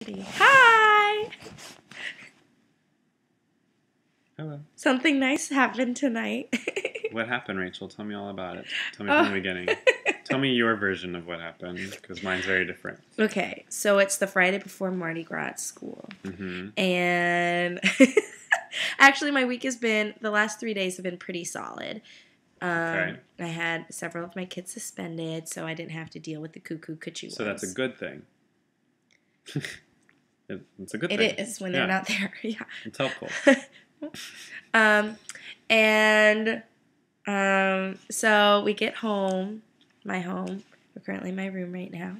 Ready? Hi! Hello. Something nice happened tonight. What happened, Rachel? Tell me all about it. Tell me from the beginning. Tell me your version of what happened, because mine's very different. Okay, so it's the Friday before Mardi Gras at school. Mm-hmm. And actually my week the last 3 days have been pretty solid. Okay. I had several of my kids suspended, so I didn't have to deal with the cuckoo cuckoo So that's a good thing. It's a good thing. It is when they're not there. Yeah. It's helpful. So we get home, my home. We're currently in my room right now.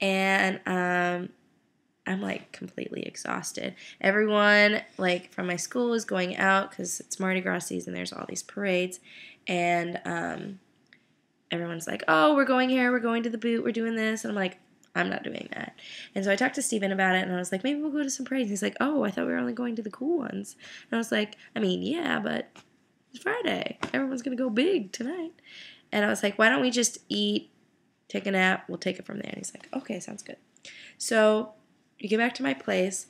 And I'm like completely exhausted. Everyone like from my school is going out because it's Mardi Gras season. There's all these parades. And everyone's like, oh, we're going here. We're going to the boot. We're doing this. And I'm like, I'm not doing that. And so I talked to Steven about it, and I was like, maybe we'll go to some parades. He's like, oh, I thought we were only going to the cool ones. And I was like, I mean, yeah, but it's Friday. Everyone's going to go big tonight. And I was like, why don't we just eat, take a nap, we'll take it from there. And he's like, okay, sounds good. So we get back to my place.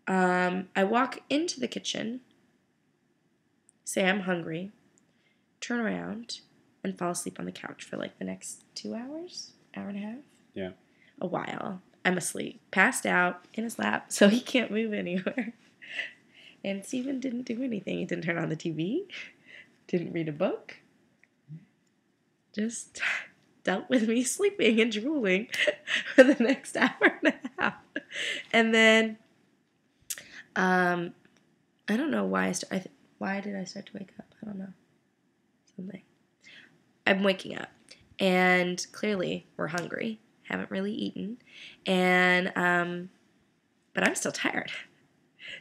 I walk into the kitchen, say I'm hungry, turn around, and fall asleep on the couch for like the next 2 hours. Hour and a half? Yeah. A while. I'm asleep. Passed out in his lap, so he can't move anywhere. And Steven didn't do anything. He didn't turn on the TV. Didn't read a book. Just dealt with me sleeping and drooling for the next hour and a half. And then, I don't know why why did I start to wake up? I don't know. Something. I'm waking up. And clearly, we're hungry. Haven't really eaten. And, but I'm still tired.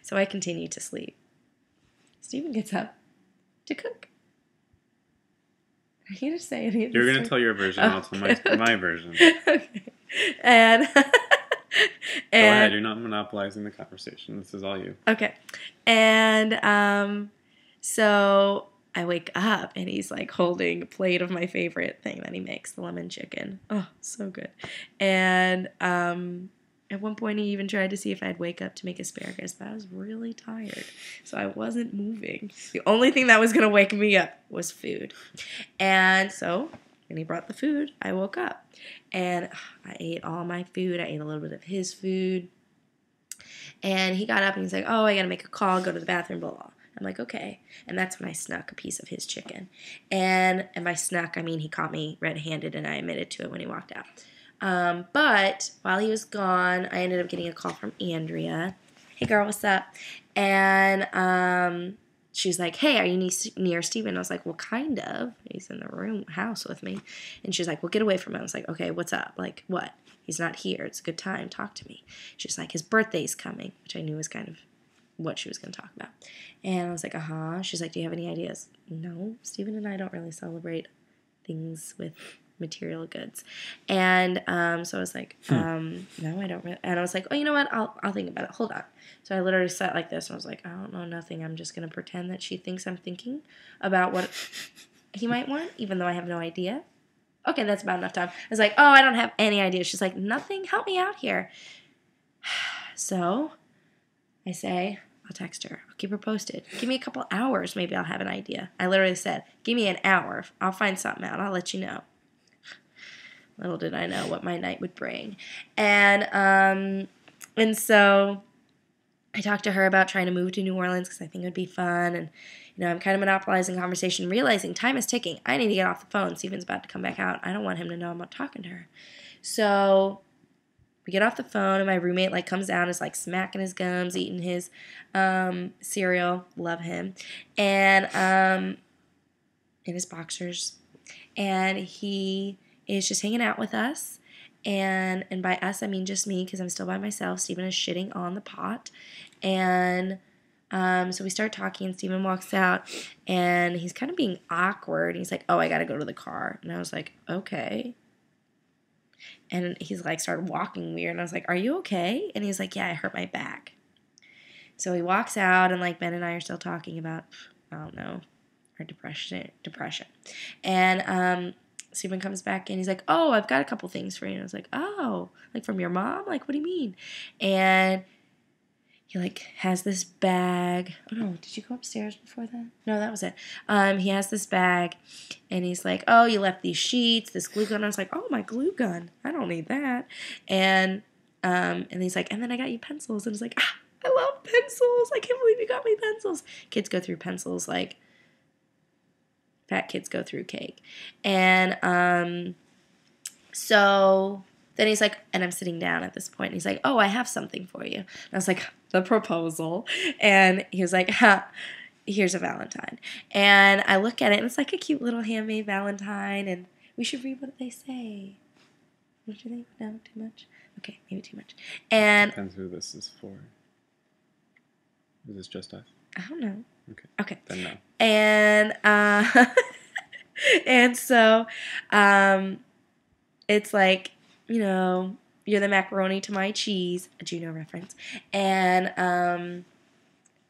So I continue to sleep. Steven gets up to cook. Are you going to say anything? You're going to tell your version, I'll tell my version. Okay. And go ahead, you're not monopolizing the conversation. This is all you. Okay. And, so I wake up, and he's, like, holding a plate of my favorite thing that he makes, the lemon chicken. Oh, so good. And at one point, he even tried to see if I'd wake up to make asparagus, but I was really tired, so I wasn't moving. The only thing that was going to wake me up was food. And so when he brought the food, I woke up. And I ate all my food. I ate a little bit of his food. And he got up, and he's like, oh, I got to make a call, go to the bathroom, blah, blah. I'm like, okay. And that's when I snuck a piece of his chicken. And by snuck, I mean he caught me red-handed, and I admitted to it when he walked out. But while he was gone, I ended up getting a call from Andrea. Hey, girl, what's up? And she was like, hey, are you near Steven? I was like, well, kind of. He's in the house with me. And she was like, well, get away from him. I was like, okay, what's up? Like, what? He's not here. It's a good time. Talk to me. She's like, his birthday's coming, which I knew was kind of what she was going to talk about. And I was like, uh-huh. She's like, do you have any ideas? No, Steven and I don't really celebrate things with material goods. And so I was like, no, I don't really. And I was like, oh, you know what? I'll think about it. Hold on. So I literally sat like this, and I was like, I don't know nothing. I'm just going to pretend that she thinks I'm thinking about what he might want, even though I have no idea. Okay, that's about enough time. I was like, oh, I don't have any idea. She's like, nothing. Help me out here. So I say, I'll text her. I'll keep her posted. Give me a couple hours. Maybe I'll have an idea. I literally said, give me an hour. I'll find something out. I'll let you know. Little did I know what my night would bring. And so I talked to her about trying to move to New Orleans because I think it would be fun. And, I'm kind of monopolizing conversation, realizing time is ticking. I need to get off the phone. Steven's about to come back out. I don't want him to know I'm not talking to her. So we get off the phone, and my roommate, like, comes down, is, like, smacking his gums, eating his cereal. Love him. And in his boxers. And he is just hanging out with us. And by us, I mean just me, because I'm still by myself. Steven is shitting on the pot. And so we start talking, and Steven walks out, and he's kind of being awkward. He's like, oh, I got to go to the car. And I was like, okay. And he's like, started walking weird. And I was like, are you okay? And he's like, yeah, I hurt my back. So he walks out, and like Ben and I are still talking about, I don't know, our depression. And Stephen comes back and he's like, oh, I've got a couple things for you. And I was like, oh, like from your mom? Like, what do you mean? And he like has this bag. Oh no, did you go upstairs before that? No, that was it. He has this bag and he's like, oh, you left these sheets, this glue gun. I was like, oh, my glue gun. I don't need that. And he's like, and then I got you pencils. And I was like, ah, I love pencils. I can't believe you got me pencils. Kids go through pencils like fat kids go through cake. And so then he's like, and I'm sitting down at this point, and he's like, oh, I have something for you. And I was like, the proposal. And he was like, here's a Valentine. And I look at it, and it's like a cute little handmade Valentine, and we should read what they say. What do you think? No, too much? Okay, maybe too much. And depends who this is for. Is this just us? I don't know. Okay. Then no. And and so it's like, you know, you're the macaroni to my cheese, a Juno reference.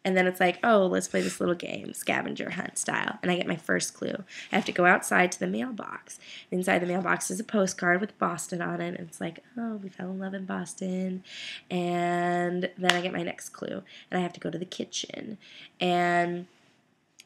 And then it's like, oh, let's play this little game, scavenger hunt style. And I get my first clue. I have to go outside to the mailbox. Inside the mailbox is a postcard with Boston on it. And it's like, oh, we fell in love in Boston. And then I get my next clue. And I have to go to the kitchen. And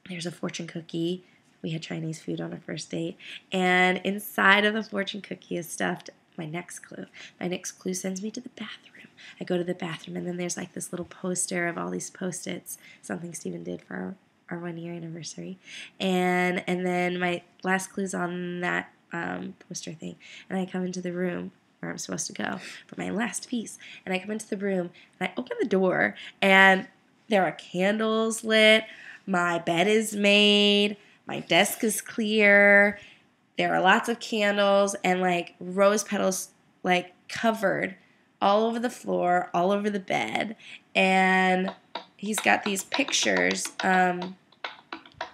there's a fortune cookie. We had Chinese food on our first date. And inside of the fortune cookie is stuffed my next clue. My next clue sends me to the bathroom. I go to the bathroom, and then there's like this little poster of all these Post-its, something Stephen did for our 1-year anniversary. And then my last clue's on that poster thing. And I come into the room where I'm supposed to go for my last piece. And I come into the room, and I open the door, and there are candles lit. My bed is made. My desk is clear. There are lots of candles and like rose petals like covered all over the floor, all over the bed. And he's got these pictures. Oh man,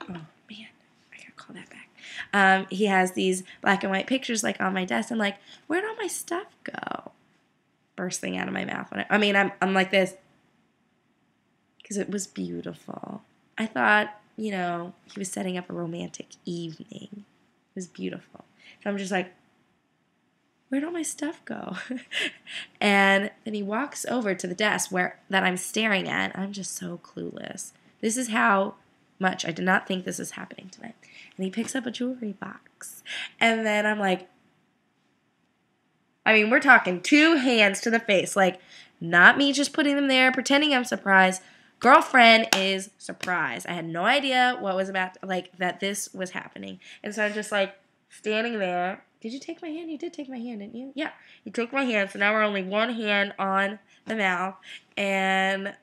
I gotta call that back. He has these black and white pictures like on my desk. I'm like, where'd all my stuff go? Bursting out of my mouth. I'm like this because it was beautiful. I thought, you know, he was setting up a romantic evening. It was beautiful. So I'm just like, where'd all my stuff go? And then he walks over to the desk that I'm staring at. I'm just so clueless. This is how much I did not think this is happening tonight. And he picks up a jewelry box. And then I'm like, I mean, we're talking 2 hands to the face. Like, not me just putting them there, pretending I'm surprised. Girlfriend is surprised. I had no idea what was that this was happening. And so I'm just like standing there. Did you take my hand? You did take my hand, didn't you? Yeah. You took my hand. So now we're only one hand on the mouth. And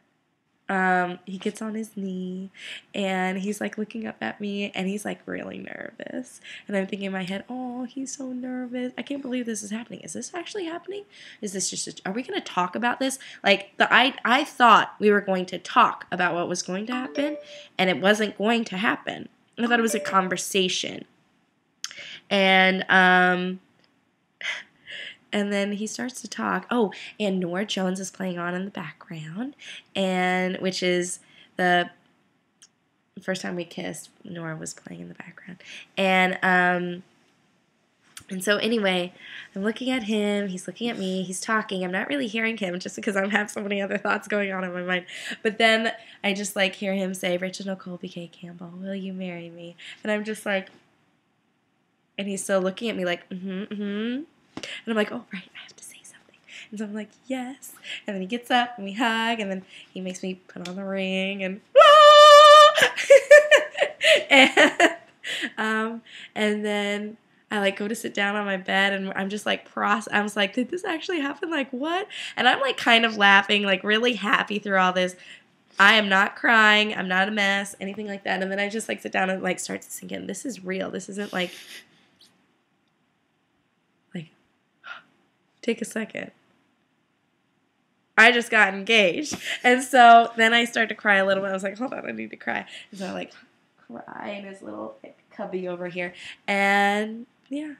he gets on his knee and he's like looking up at me and he's like really nervous. And I'm thinking in my head, oh, he's so nervous. I can't believe this is happening. Is this actually happening? Is this just, are we going to talk about this? Like I thought we were going to talk about what was going to happen and it wasn't going to happen. I thought it was a conversation. And then he starts to talk. Oh, and Norah Jones is playing on in the background, and which is the first time we kissed. Norah was playing in the background, and so anyway, I'm looking at him. He's looking at me. He's talking. I'm not really hearing him just because I have so many other thoughts going on in my mind. But then I just like hear him say, "Reginald Colby K. Campbell, will you marry me?" And I'm just like, and he's still looking at me like, And I'm like, oh, right, I have to say something. And so I'm like, yes. And then he gets up and we hug and then he makes me put on the ring and and then I like go to sit down on my bed and I'm just like I was like, did this actually happen? Like what? And I'm like kind of laughing, like really happy through all this. I am not crying. I'm not a mess, anything like that. And then I just like sit down and like start to sink in. This is real. This isn't like take a second. I just got engaged. And so then I started to cry a little bit. I was like, hold on, I need to cry. And so I like cry in his little cubby over here. And yeah,